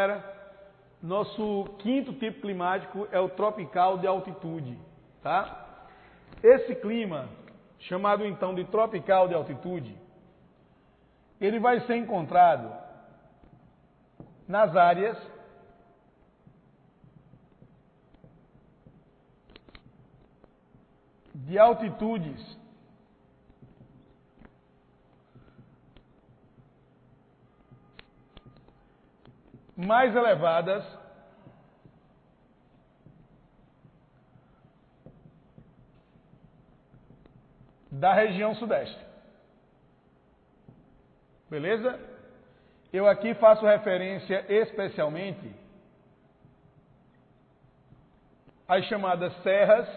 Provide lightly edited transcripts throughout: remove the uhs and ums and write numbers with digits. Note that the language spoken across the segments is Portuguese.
galera? Nosso quinto tipo climático é o tropical de altitude, tá? Esse clima, chamado então de tropical de altitude, ele vai ser encontrado nas áreas de altitudes mais elevadas da região sudeste. Beleza? Eu aqui faço referência especialmente às chamadas serras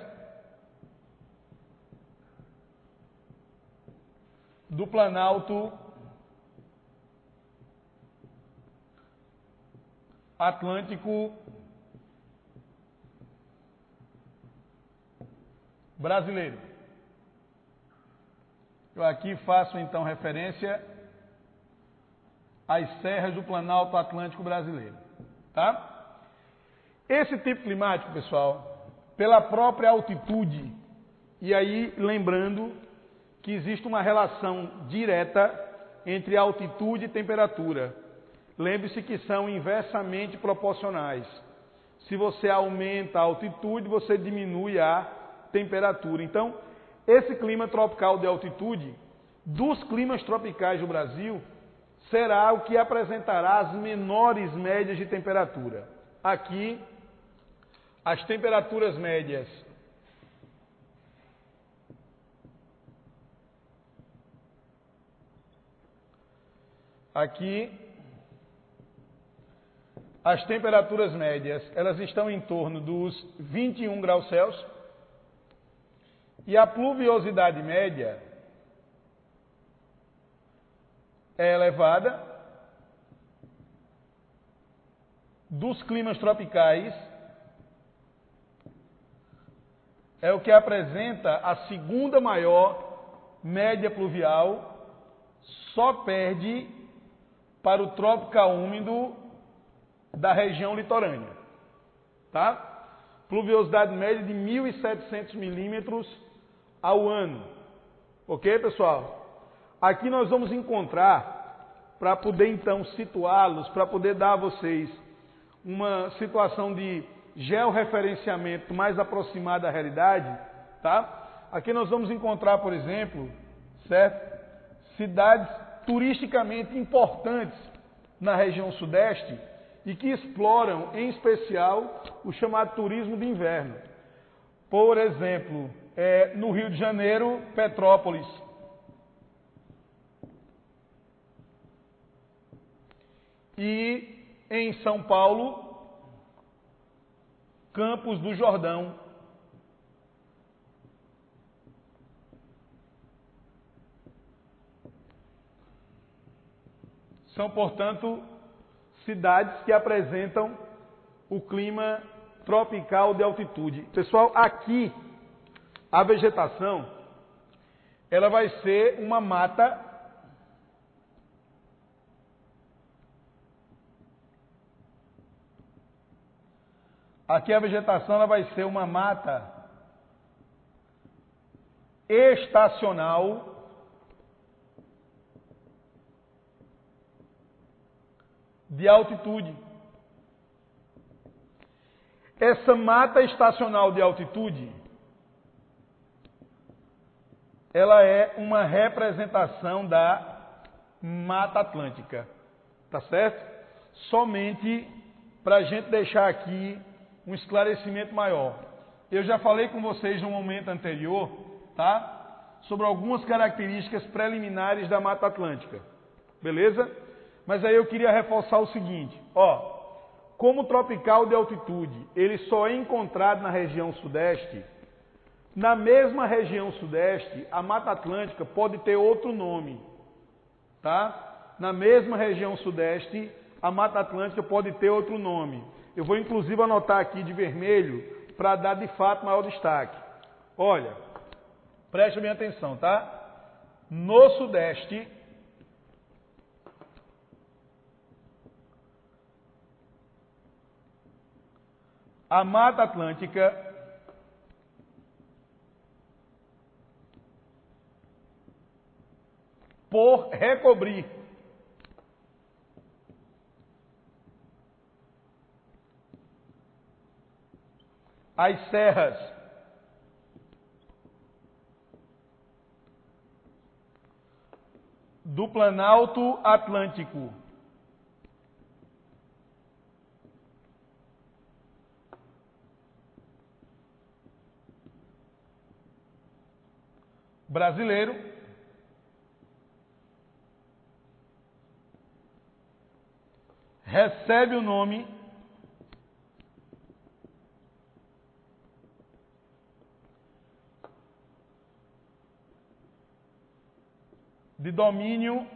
do Planalto Atlântico brasileiro. Eu aqui faço então referência às serras do Planalto Atlântico brasileiro, tá? Esse tipo climático, pessoal, pela própria altitude, e aí lembrando que existe uma relação direta entre altitude e temperatura. Lembre-se que são inversamente proporcionais. Se você aumenta a altitude, você diminui a temperatura. Então, esse clima tropical de altitude, dos climas tropicais do Brasil, será o que apresentará as menores médias de temperatura. Aqui, as temperaturas médias as temperaturas médias, elas estão em torno dos 21 graus Celsius e a pluviosidade média é elevada. Dos climas tropicais, é o que apresenta a segunda maior média pluvial, só perde para o tropical úmido da região litorânea, tá? Pluviosidade média de 1.700 milímetros ao ano. Ok, pessoal? Aqui nós vamos encontrar, para poder então situá-los, para poder dar a vocês uma situação de georreferenciamento mais aproximada da realidade, tá? Aqui nós vamos encontrar, por exemplo, certo? Cidades turisticamente importantes na região sudeste e que exploram, em especial, o chamado turismo de inverno. Por exemplo, no Rio de Janeiro, Petrópolis. E em São Paulo, Campos do Jordão. São, portanto, cidades que apresentam o clima tropical de altitude. Pessoal, aqui a vegetação ela vai ser uma mata estacional de altitude. Essa mata estacional de altitude, ela é uma representação da Mata Atlântica, tá certo? Somente para a gente deixar aqui um esclarecimento maior. Eu já falei com vocês no momento anterior, tá? Sobre algumas características preliminares da Mata Atlântica, beleza? Mas aí eu queria reforçar o seguinte, ó, como o tropical de altitude, ele só é encontrado na região sudeste, na mesma região sudeste, a Mata Atlântica pode ter outro nome, tá? Na mesma região sudeste, a Mata Atlântica pode ter outro nome. Eu vou inclusive anotar aqui de vermelho para dar de fato maior destaque. Olha, preste bem atenção, tá? No sudeste, a Mata Atlântica por recobrir as serras do Planalto Atlântico brasileiro, recebe o nome de domínio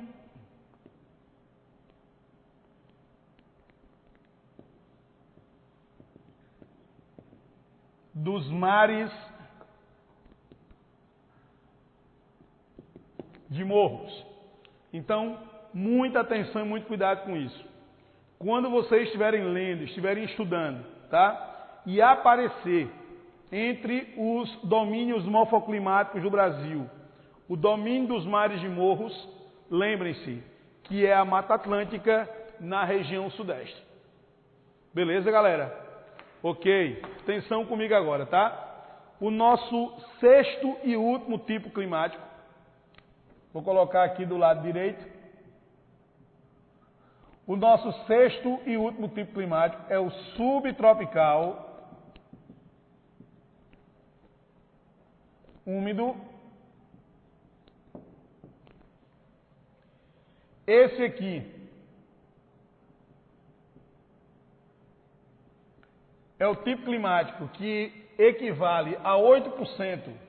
dos mares de Morros. Então, muita atenção e muito cuidado com isso. Quando vocês estiverem lendo, estiverem estudando, tá? E aparecer entre os domínios morfoclimáticos do Brasil, o domínio dos mares de Morros, lembrem-se que é a Mata Atlântica na região sudeste. Beleza, galera? Ok. Atenção comigo agora, tá? O nosso sexto e último tipo climático, vou colocar aqui do lado direito. O nosso sexto e último tipo climático é o subtropical úmido. Esse aqui é o tipo climático que equivale a 8%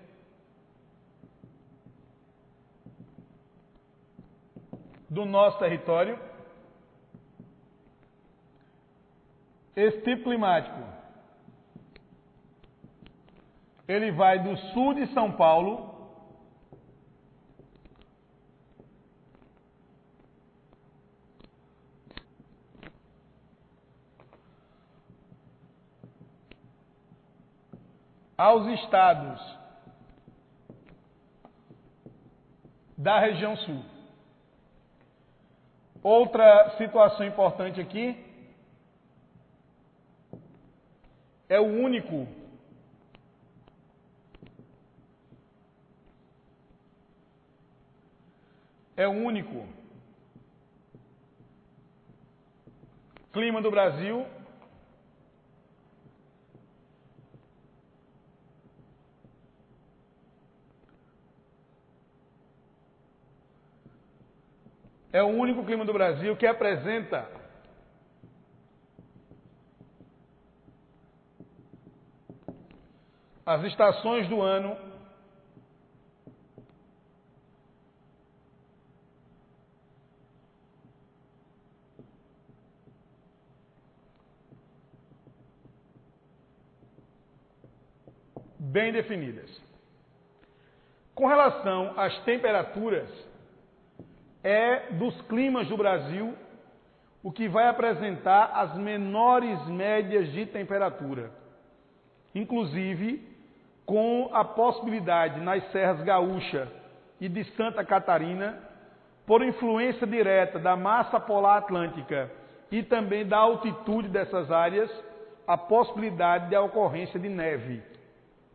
do nosso território. Esse tipo climático, ele vai do sul de São Paulo aos estados da região sul. Outra situação importante aqui é o único clima do Brasil que apresenta as estações do ano bem definidas. Com relação às temperaturas, é dos climas do Brasil o que vai apresentar as menores médias de temperatura, inclusive com a possibilidade nas serras gaúcha e de Santa Catarina, por influência direta da massa polar atlântica e também da altitude dessas áreas, a possibilidade de ocorrência de neve,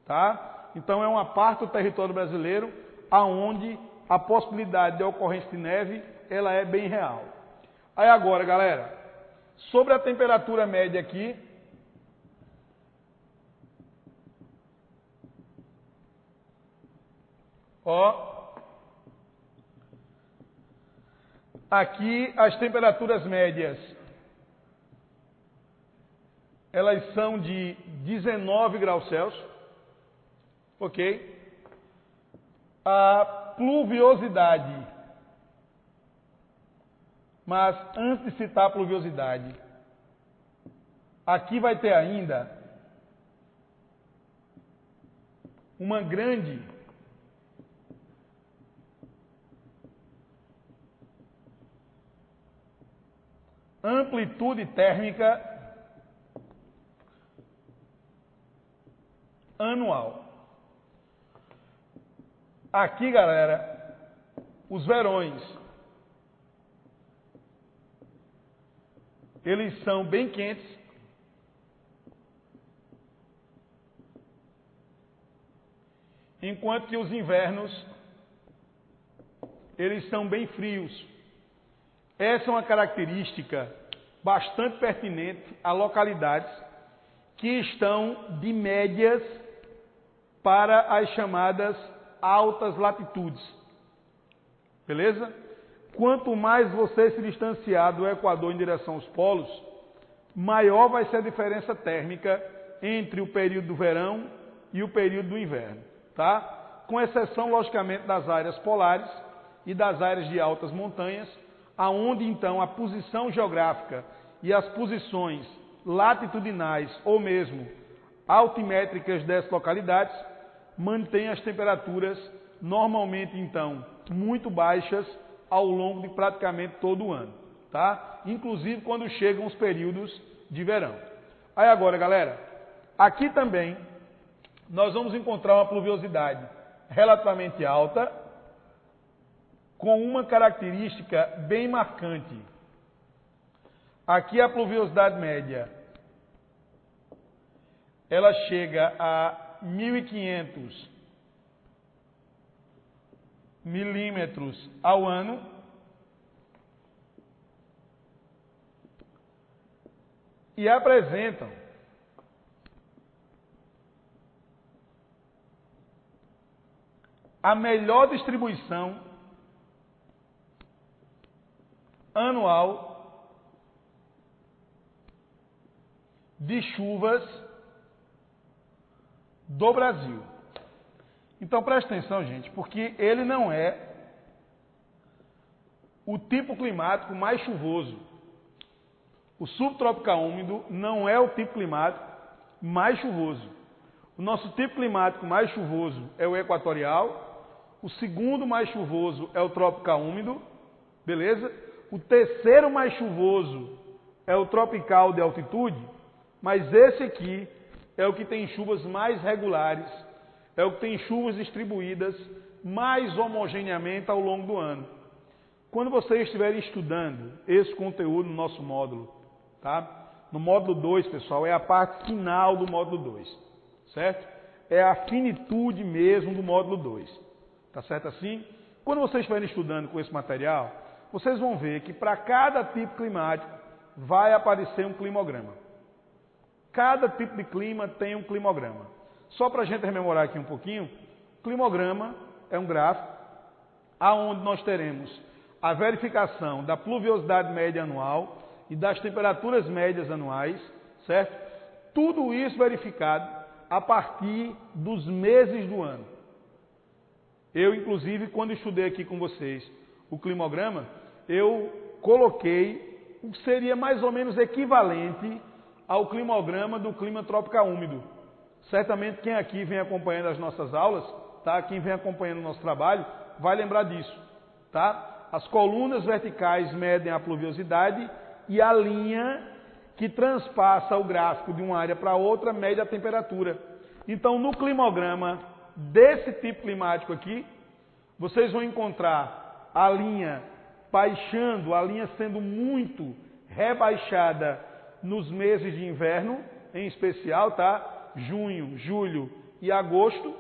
tá? Então é uma parte do território brasileiro aonde a possibilidade de ocorrência de neve, ela é bem real. Aí agora, galera, sobre a temperatura média aqui, ó, aqui as temperaturas médias, elas são de 19 graus Celsius, ok? A pluviosidade, mas antes de citar a pluviosidade, aqui vai ter ainda uma grande amplitude térmica anual. Aqui, galera, os verões, eles são bem quentes, enquanto que os invernos, eles são bem frios. Essa é uma característica bastante pertinente a localidades que estão de médias para as chamadas altas latitudes. Beleza? Quanto mais você se distanciar do Equador em direção aos polos, maior vai ser a diferença térmica entre o período do verão e o período do inverno, tá? Com exceção, logicamente, das áreas polares e das áreas de altas montanhas, aonde então a posição geográfica e as posições latitudinais ou mesmo altimétricas dessas localidades mantêm as temperaturas normalmente então muito baixas ao longo de praticamente todo o ano, tá? Inclusive quando chegam os períodos de verão. Aí agora, galera, aqui também nós vamos encontrar uma pluviosidade relativamente alta, com uma característica bem marcante. Aqui a pluviosidade média, ela chega a 1.500 milímetros ao ano. E apresentam a melhor distribuição anual de chuvas do Brasil. Então preste atenção, gente, porque ele não é o tipo climático mais chuvoso. O subtropical úmido não é o tipo climático mais chuvoso. O nosso tipo climático mais chuvoso é o equatorial. O segundo mais chuvoso é o tropical úmido, beleza? O terceiro mais chuvoso é o tropical de altitude, mas esse aqui é o que tem chuvas mais regulares, é o que tem chuvas distribuídas mais homogeneamente ao longo do ano. Quando vocês estiverem estudando esse conteúdo no nosso módulo, tá? No módulo 2, pessoal, é a parte final do módulo 2, certo? É a finitude mesmo do módulo 2, tá certo assim? Quando vocês estiverem estudando com esse material, vocês vão ver que para cada tipo climático vai aparecer um climograma. Cada tipo de clima tem um climograma. Só para a gente rememorar aqui um pouquinho, climograma é um gráfico aonde nós teremos a verificação da pluviosidade média anual e das temperaturas médias anuais, certo? Tudo isso verificado a partir dos meses do ano. Eu, inclusive, quando estudei aqui com vocês o climograma, eu coloquei o que seria mais ou menos equivalente ao climograma do clima tropical úmido. Certamente quem aqui vem acompanhando as nossas aulas, tá? Quem vem acompanhando o nosso trabalho, vai lembrar disso, tá? As colunas verticais medem a pluviosidade e a linha que transpassa o gráfico de uma área para outra mede a temperatura. Então, no climograma desse tipo climático aqui, vocês vão encontrar a linha baixando, a linha sendo muito rebaixada nos meses de inverno, em especial, tá? Junho, julho e agosto.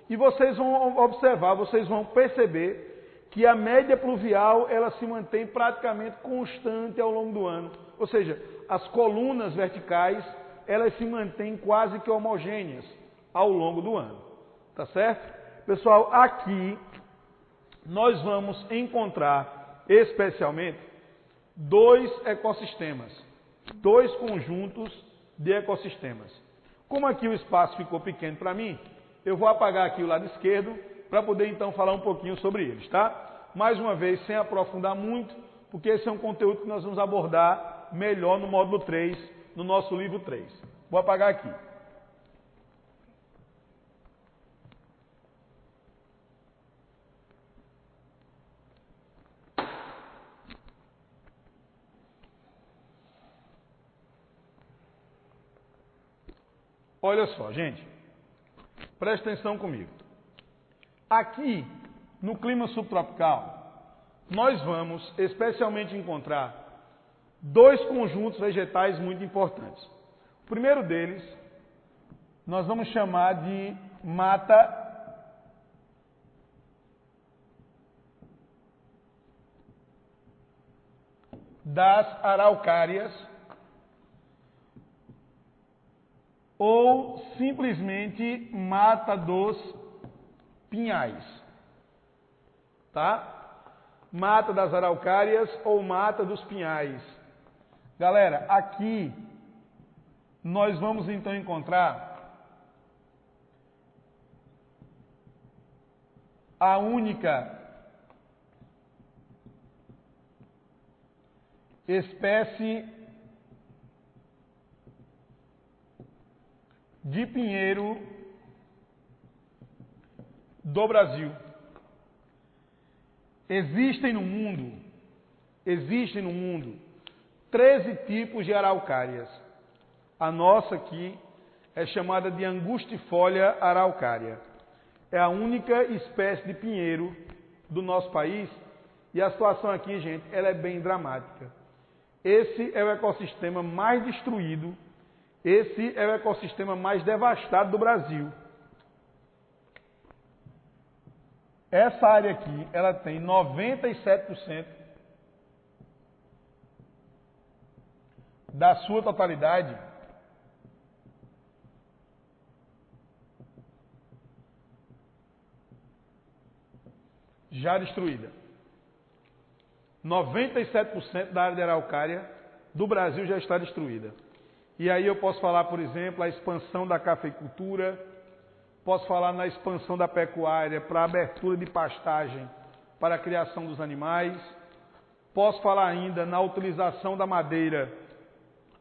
E vocês vão observar, vocês vão perceber que a média pluvial ela se mantém praticamente constante ao longo do ano. Ou seja, as colunas verticais elas se mantêm quase que homogêneas ao longo do ano. Tá certo? Pessoal, aqui nós vamos encontrar especialmente dois ecossistemas, dois conjuntos de ecossistemas. Como aqui o espaço ficou pequeno para mim, eu vou apagar aqui o lado esquerdo para poder então falar um pouquinho sobre eles, tá? Mais uma vez, sem aprofundar muito, porque esse é um conteúdo que nós vamos abordar melhor no módulo 3, no nosso livro 3. Vou apagar aqui. Olha só, gente. Presta atenção comigo. Aqui, no clima subtropical, nós vamos especialmente encontrar dois conjuntos vegetais muito importantes. O primeiro deles, nós vamos chamar de mata das araucárias ou simplesmente mata dos pinhais, tá? Mata das araucárias ou mata dos pinhais. Galera, aqui nós vamos então encontrar a única espécie de pinheiro do Brasil. Existem no mundo 13 tipos de araucárias. A nossa aqui é chamada de angustifolia araucária. É a única espécie de pinheiro do nosso país e a situação aqui, gente, ela é bem dramática. Esse é o ecossistema mais destruído, esse é o ecossistema mais devastado do Brasil. Essa área aqui, ela tem 97% da sua totalidade já destruída. 97% da área de araucária do Brasil já está destruída. E aí eu posso falar, por exemplo, a expansão da cafeicultura, posso falar na expansão da pecuária para a abertura de pastagem para a criação dos animais, posso falar ainda na utilização da madeira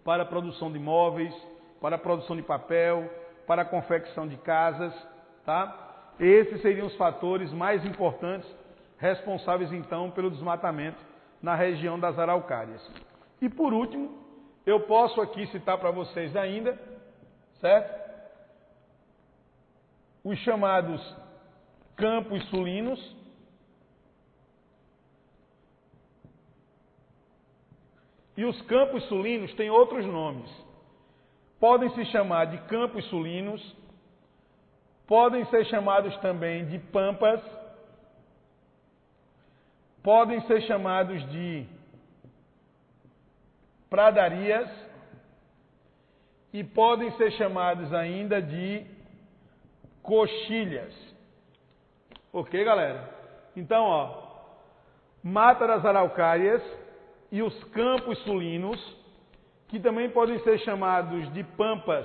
para a produção de móveis, para a produção de papel, para a confecção de casas, tá? Esses seriam os fatores mais importantes responsáveis então pelo desmatamento na região das araucárias. E por último, eu posso aqui citar para vocês ainda, certo? Os chamados campos sulinos, e os campos sulinos têm outros nomes. Podem se chamar de campos sulinos, podem ser chamados também de pampas, podem ser chamados de pradarias e podem ser chamados ainda de coxilhas. Ok, galera? Então, ó, mata das araucárias e os campos sulinos, que também podem ser chamados de pampas,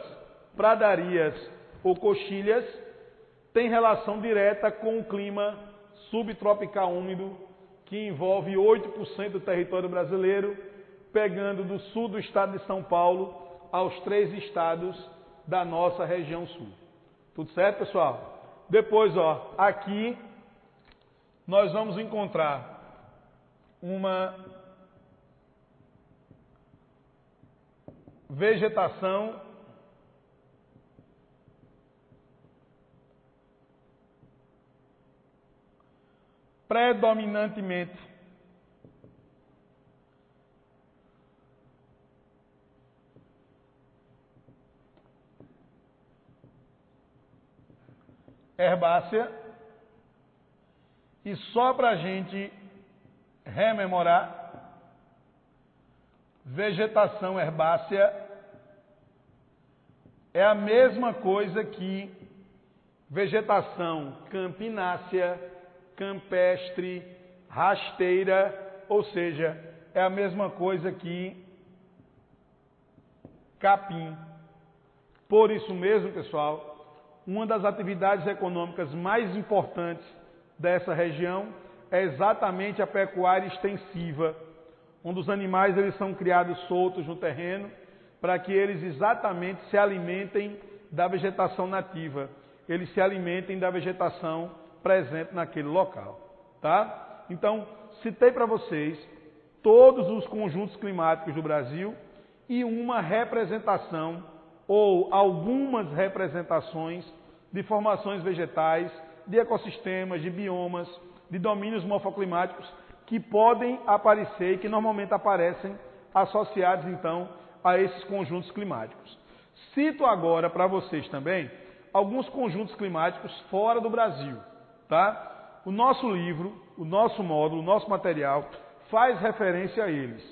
pradarias ou coxilhas, tem relação direta com o clima subtropical úmido, que envolve 8% do território brasileiro, pegando do sul do estado de São Paulo aos 3 estados da nossa região sul. Tudo certo, pessoal? Depois, ó, aqui nós vamos encontrar uma vegetação predominantemente herbácea, e só para a gente rememorar, vegetação herbácea é a mesma coisa que vegetação campinácea, campestre, rasteira, ou seja, é a mesma coisa que capim. Por isso mesmo, pessoal, uma das atividades econômicas mais importantes dessa região é exatamente a pecuária extensiva, onde os animais eles são criados soltos no terreno para que eles exatamente se alimentem da vegetação nativa, eles se alimentem da vegetação presente naquele local, tá? Então, citei para vocês todos os conjuntos climáticos do Brasil e uma representação ou algumas representações de formações vegetais, de ecossistemas, de biomas, de domínios morfoclimáticos que podem aparecer e que normalmente aparecem associados, então, a esses conjuntos climáticos. Cito agora para vocês também alguns conjuntos climáticos fora do Brasil, tá? O nosso livro, o nosso módulo, o nosso material faz referência a eles,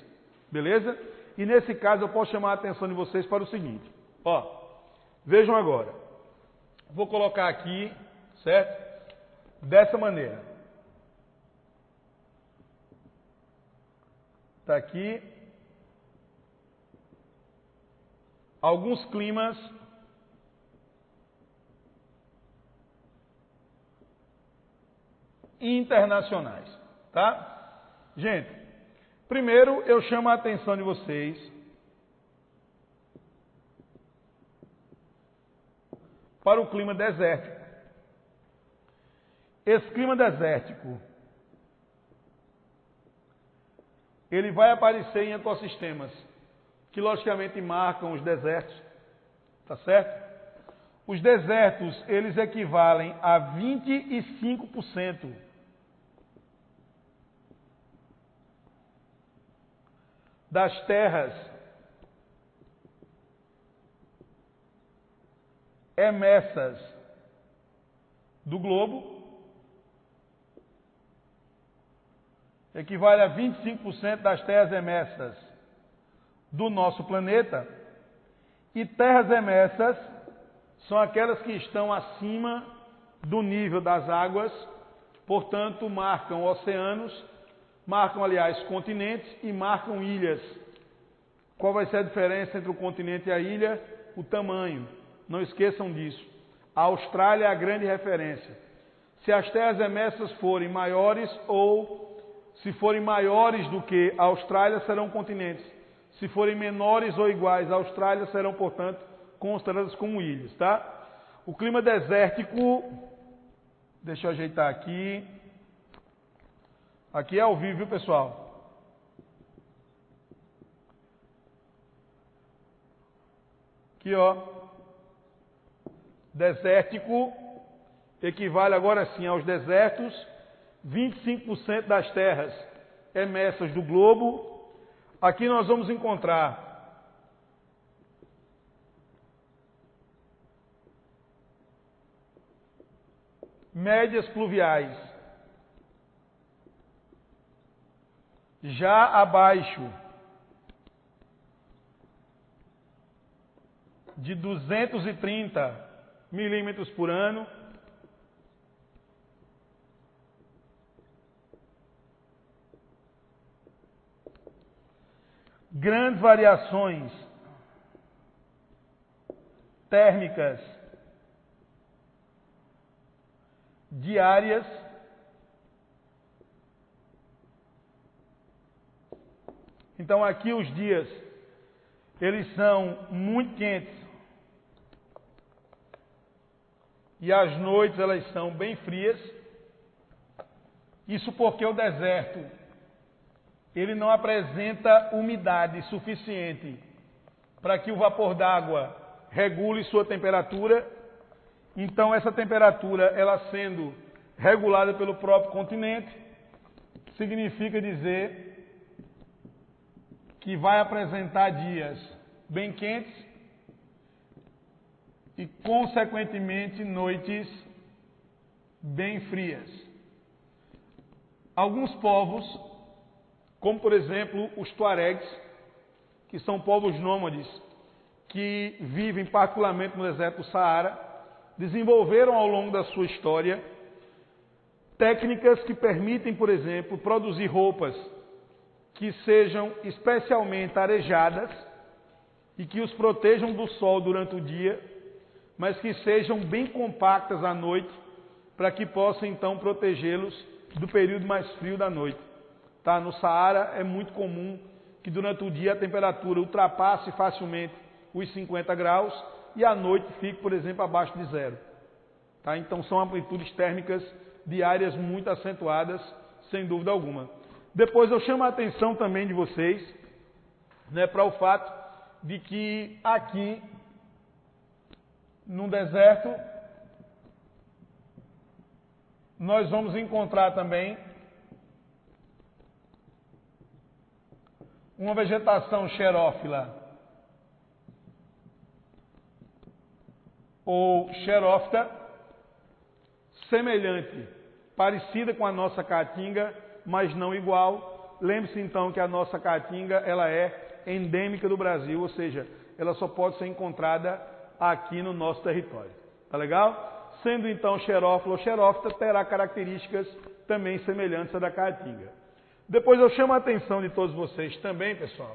beleza? E nesse caso eu posso chamar a atenção de vocês para o seguinte, ó, vejam agora, vou colocar aqui, certo? Dessa maneira. Está aqui alguns climas internacionais, tá? Gente, primeiro eu chamo a atenção de vocês para o clima desértico. Esse clima desértico, ele vai aparecer em ecossistemas que logicamente marcam os desertos, tá certo? Os desertos, eles equivalem a 25% das terras emersas do globo, equivale a 25% das terras emersas do nosso planeta, e terras emersas são aquelas que estão acima do nível das águas, portanto marcam oceanos, marcam aliás continentes e marcam ilhas. Qual vai ser a diferença entre o continente e a ilha? O tamanho. Não esqueçam disso. A Austrália é a grande referência. Se as terras emersas forem maiores ou se forem maiores do que a Austrália, serão continentes. Se forem menores ou iguais à Austrália, serão, portanto, consideradas como ilhas, tá? O clima desértico, deixa eu ajeitar aqui. Aqui é ao vivo, viu, pessoal? Aqui, ó. Desértico equivale agora sim aos desertos, 25% das terras emersas do globo. Aqui nós vamos encontrar médias pluviais já abaixo de 230 milímetros por ano. Grandes variações térmicas diárias, então aqui os dias eles são muito quentes e as noites elas são bem frias. Isso porque o deserto ele não apresenta umidade suficiente para que o vapor d'água regule sua temperatura. Então, essa temperatura, ela sendo regulada pelo próprio continente, significa dizer que vai apresentar dias bem quentes e, consequentemente, noites bem frias. Alguns povos, como por exemplo os tuaregs, que são povos nômades que vivem particularmente no deserto do Saara, desenvolveram ao longo da sua história técnicas que permitem, por exemplo, produzir roupas que sejam especialmente arejadas e que os protejam do sol durante o dia, mas que sejam bem compactas à noite, para que possam então protegê-los do período mais frio da noite. Tá? No Saara é muito comum que durante o dia a temperatura ultrapasse facilmente os 50 graus e à noite fique, por exemplo, abaixo de zero. Tá? Então são amplitudes térmicas diárias muito acentuadas, sem dúvida alguma. Depois eu chamo a atenção também de vocês, né, para o fato de que aqui no deserto nós vamos encontrar também uma vegetação xerófila ou xerófita, semelhante, parecida com a nossa caatinga, mas não igual. Lembre-se então que a nossa caatinga ela é endêmica do Brasil, ou seja, ela só pode ser encontrada aqui no nosso território. Tá legal? Sendo então xerófila ou xerófita, terá características também semelhantes à da caatinga. Depois eu chamo a atenção de todos vocês também, pessoal,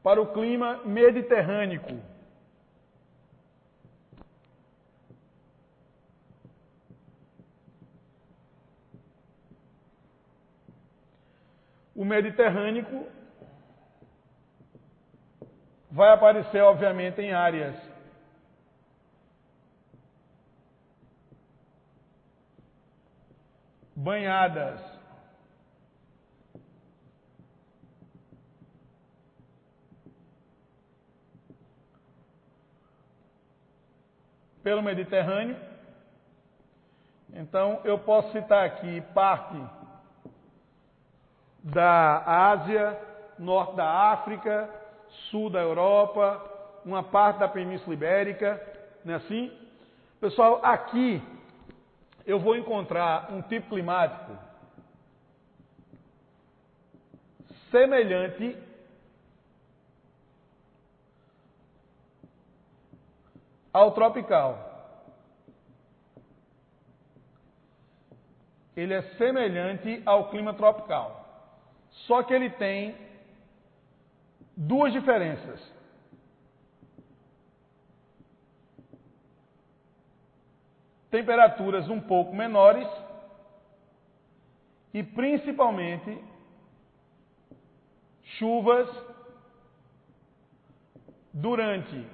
para o clima mediterrâneo. O Mediterrâneo vai aparecer, obviamente, em áreas banhadas pelo Mediterrâneo. Então, eu posso citar aqui parte da Ásia, norte da África, sul da Europa, uma parte da Península Ibérica, não é assim? Pessoal, aqui eu vou encontrar um tipo climático semelhante ao tropical. Ele é semelhante ao clima tropical. Só que ele tem duas diferenças. Temperaturas um pouco menores e principalmente chuvas durante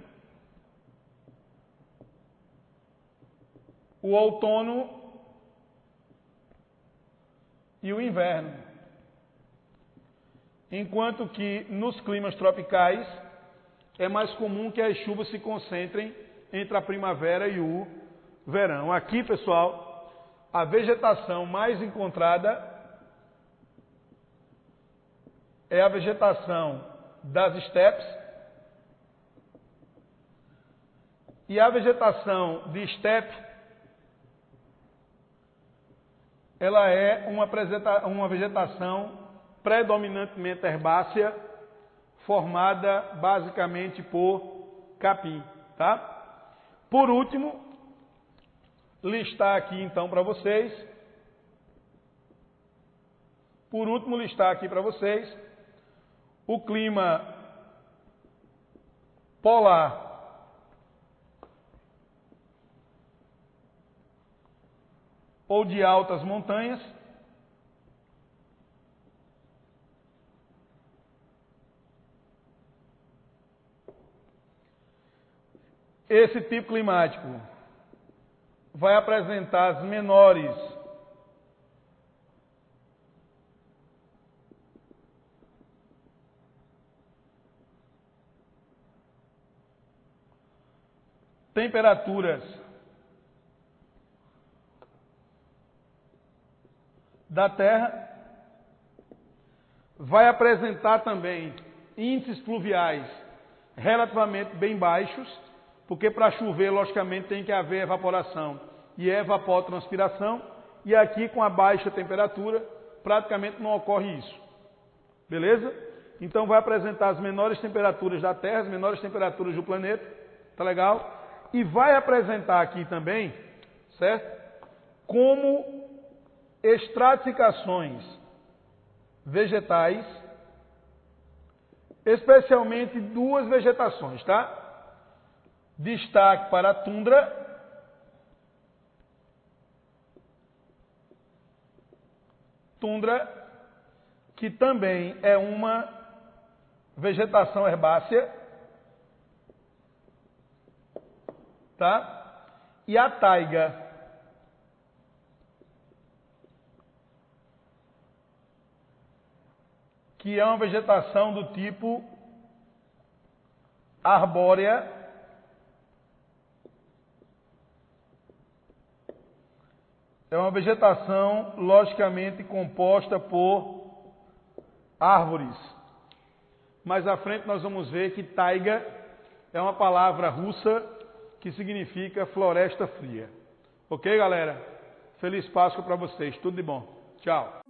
o outono e o inverno. Enquanto que nos climas tropicais é mais comum que as chuvas se concentrem entre a primavera e o verão. Aqui, pessoal, a vegetação mais encontrada é a vegetação das estepes, e a vegetação de estepe ela é uma vegetação predominantemente herbácea, formada basicamente por capim, tá? Por último, listar aqui então para vocês, o clima polar ou de altas montanhas. Esse tipo climático vai apresentar as menores temperaturas da Terra, vai apresentar também índices pluviais relativamente bem baixos, porque para chover, logicamente, tem que haver evaporação e evapotranspiração, e aqui com a baixa temperatura, praticamente não ocorre isso. Beleza? Então vai apresentar as menores temperaturas da Terra, as menores temperaturas do planeta, tá legal? E vai apresentar aqui também, certo? Como estratificações vegetais, especialmente duas vegetações, tá? Destaque para a tundra, que também é uma vegetação herbácea, tá? E a taiga, que é uma vegetação do tipo arbórea, é uma vegetação logicamente composta por árvores. Mais à frente nós vamos ver que taiga é uma palavra russa que significa floresta fria. Ok, galera? Feliz Páscoa para vocês. Tudo de bom. Tchau.